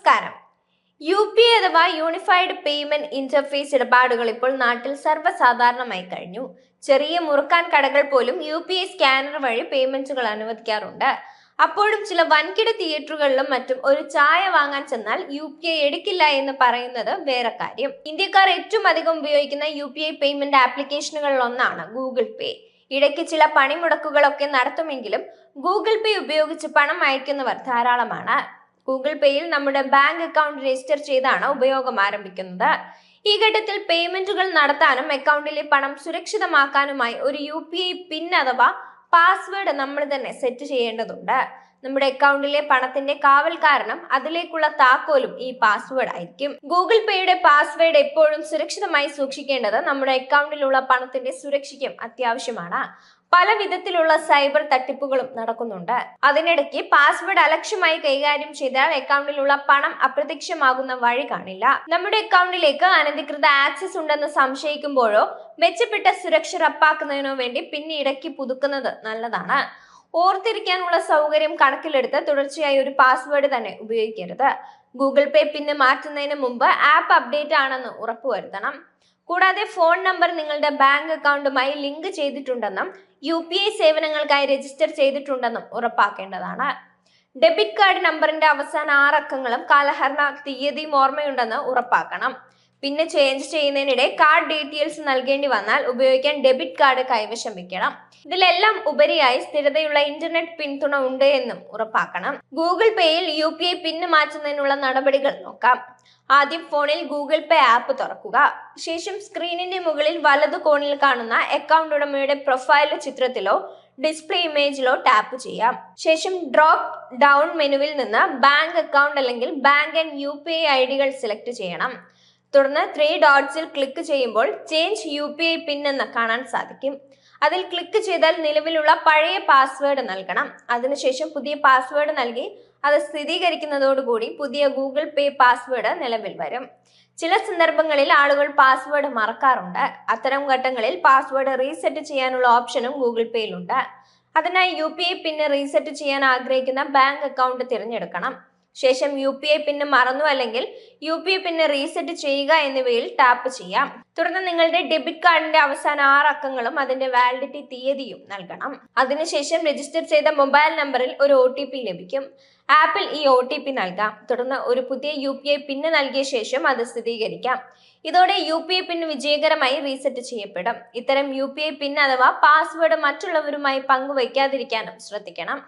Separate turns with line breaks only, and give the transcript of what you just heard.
നമസ്കാരം. UPI അഥവാ unified payment interface ഇടപാടുകൾ ഇപ്പോൾ നാട്ടിൽ സർവ്വസാധാരണമായി കഴിഞ്ഞു. ചെറിയ മുറുക്കാൻ കടകൾ പോലും UPI സ്കാനർ വഴി പേയ്മെന്റുകൾ അനുവദിക്കാറുണ്ട്. അപ്പോഴും ചില വൻകിട തിയേറ്ററുകളിലും മറ്റും ഒരു ചായ വാങ്ങാൻ ചെന്നാൽ UPI എടുക്കില്ല എന്ന് പറയുന്നത് വേറെ കാര്യം. ഇന്ത്യക്കാർ ഏറ്റവും അധികം ഉപയോഗിക്കുന്ന UPI പേയ്മെന്റ് ആപ്ലിക്കേഷനുകളിൽ ഒന്നാണ് ഗൂഗിൾ പേ. ഇടയ്ക്ക് ചില പണിമുടക്കുകളൊക്കെ നടത്തുമെങ്കിലും ഗൂഗിൾ പേ ഉപയോഗിച്ച് പണം അയക്കുന്നവർ ധാരാളമാണ്. ഗൂഗിൾ പേയിൽ നമ്മുടെ ബാങ്ക് അക്കൗണ്ട് രജിസ്റ്റർ ചെയ്താണ് ഉപയോഗം ആരംഭിക്കുന്നത്. ഈ ഘട്ടത്തിൽ പേയ്മെന്റുകൾ നടത്താനും അക്കൗണ്ടിലെ പണം സുരക്ഷിതമാക്കാനുമായി ഒരു UPI പിൻ അഥവാ പാസ്വേഡ് നമ്മൾ തന്നെ സെറ്റ് ചെയ്യേണ്ടതുണ്ട്. നമ്മുടെ അക്കൗണ്ടിലെ പണത്തിന്റെ കാവൽക്കാരനും അതിലേക്കുള്ള താക്കോലും ഈ പാസ്വേഡ് ആയിരിക്കും. ഗൂഗിൾ പേയുടെ പാസ്വേഡ് എപ്പോഴും സുരക്ഷിതമായി സൂക്ഷിക്കേണ്ടത് നമ്മുടെ അക്കൗണ്ടിലുള്ള പണത്തിന്റെ സുരക്ഷയ്ക്കും അത്യാവശ്യമാണ്. പല വിധത്തിലുള്ള സൈബർ തട്ടിപ്പുകളും നടക്കുന്നുണ്ട്. അതിനിടയ്ക്ക് പാസ്വേഡ് അലക്ഷ്യമായി കൈകാര്യം ചെയ്താൽ അക്കൗണ്ടിലുള്ള പണം അപ്രത്യക്ഷമാകുന്ന വഴി കാണില്ല. നമ്മുടെ അക്കൗണ്ടിലേക്ക് അനധികൃത ആക്സസ് ഉണ്ടെന്ന് സംശയിക്കുമ്പോഴോ മെച്ചപ്പെട്ട സുരക്ഷ ഉറപ്പാക്കുന്നതിനോ വേണ്ടി പിന്നെ ഇടയ്ക്ക് പുതുക്കുന്നത് നല്ലതാണ്. ഓർത്തിരിക്കാനുള്ള സൗകര്യം കണക്കിലെടുത്ത് തുടർച്ചയായി ഒരു പാസ്വേഡ് തന്നെ ഉപയോഗിക്കരുത്. ഗൂഗിൾ പേ പിന്നെ മാറ്റുന്നതിന് മുമ്പ് ആപ്പ് അപ്ഡേറ്റ് ആണെന്ന് ഉറപ്പുവരുത്തണം. കൂടാതെ ഫോൺ നമ്പർ നിങ്ങളുടെ ബാങ്ക് അക്കൗണ്ടുമായി ലിങ്ക് ചെയ്തിട്ടുണ്ടെന്നും UPI സേവനങ്ങൾക്കായി രജിസ്റ്റർ ചെയ്തിട്ടുണ്ടെന്നും ഉറപ്പാക്കേണ്ടതാണ്. ഡെബിറ്റ് കാർഡ് നമ്പറിന്റെ അവസാന 6 അക്കങ്ങളും കാലഹരണ തീയതിയും ഓർമ്മയുണ്ടെന്ന് ഉറപ്പാക്കണം. പിന്നെ ചേഞ്ച് ചെയ്യുന്നതിനിടെ കാർഡ് ഡീറ്റെയിൽസ് നൽകേണ്ടി വന്നാൽ ഉപയോഗിക്കാൻ ഡെബിറ്റ് കാർഡ് കൈവശം വെക്കണം. ഇതിലെല്ലാം ഉപരിയായി സ്ഥിരതയുള്ള ഇന്റർനെറ്റ് പിന്തുണ ഉണ്ട് എന്നും ഉറപ്പാക്കണം. ഗൂഗിൾ പേയിൽ UPI പിന്ന് മാറ്റുന്നതിനുള്ള നടപടികൾ നോക്കാം. ആദ്യം ഫോണിൽ ഗൂഗിൾ പേ ആപ്പ് തുറക്കുക. ശേഷം സ്ക്രീനിന്റെ മുകളിൽ വലതു കോണിൽ കാണുന്ന അക്കൗണ്ട് ഉടമയുടെ പ്രൊഫൈൽ ചിത്രത്തിലോ ഡിസ്പ്ലേ ഇമേജിലോ ടാപ്പ് ചെയ്യാം. ശേഷം ഡ്രോപ്പ് ഡൗൺ മെനുവിൽ നിന്ന് ബാങ്ക് അക്കൗണ്ട് അല്ലെങ്കിൽ ബാങ്ക് ആൻഡ് UPI ഐഡികൾ സെലക്ട് ചെയ്യണം. തുടർന്ന് 3 ഡോട്ട്സിൽ ക്ലിക്ക് ചെയ്യുമ്പോൾ ചേഞ്ച് UPI പിൻ എന്ന് കാണാൻ സാധിക്കും. അതിൽ ക്ലിക്ക് ചെയ്താൽ നിലവിലുള്ള പഴയ പാസ്വേഡ് നൽകണം. അതിനുശേഷം പുതിയ പാസ്വേഡ് നൽകി അത് സ്ഥിരീകരിക്കുന്നതോടുകൂടി പുതിയ ഗൂഗിൾ പേ പാസ്വേഡ് നിലവിൽ വരും. ചില സന്ദർഭങ്ങളിൽ ആളുകൾ പാസ്വേഡ് മറക്കാറുണ്ട്. അത്തരം ഘട്ടങ്ങളിൽ പാസ്വേഡ് റീസെറ്റ് ചെയ്യാനുള്ള ഓപ്ഷനും ഗൂഗിൾ പേയിലുണ്ട്. അതിനായി UPI പിന്ന് റീസെറ്റ് ചെയ്യാൻ ആഗ്രഹിക്കുന്ന ബാങ്ക് അക്കൗണ്ട് തിരഞ്ഞെടുക്കണം. ശേഷം UPI പിന്ന് മറന്നു അല്ലെങ്കിൽ UPI പിന്ന് റീസെറ്റ് ചെയ്യുക എന്നിവയിൽ ടാപ്പ് ചെയ്യാം. തുടർന്ന് നിങ്ങളുടെ ഡെബിറ്റ് കാർഡിന്റെ അവസാന 6 അക്കങ്ങളും അതിന്റെ വാലിഡിറ്റി തീയതിയും നൽകണം. അതിനുശേഷം രജിസ്റ്റർ ചെയ്ത മൊബൈൽ നമ്പറിൽ ഒരു OTP ലഭിക്കും. ആപ്പിൽ ഈ OTP നൽകാം. തുടർന്ന് ഒരു പുതിയ UPI പിന്ന് നൽകിയ ശേഷം അത് സ്ഥിരീകരിക്കാം. ഇതോടെ UPI പിന്ന് വിജയകരമായി റീസെറ്റ് ചെയ്യപ്പെടും. ഇത്തരം UPI പിന്ന് അഥവാ പാസ്വേഡ് മറ്റുള്ളവരുമായി പങ്കുവയ്ക്കാതിരിക്കാനും ശ്രദ്ധിക്കണം.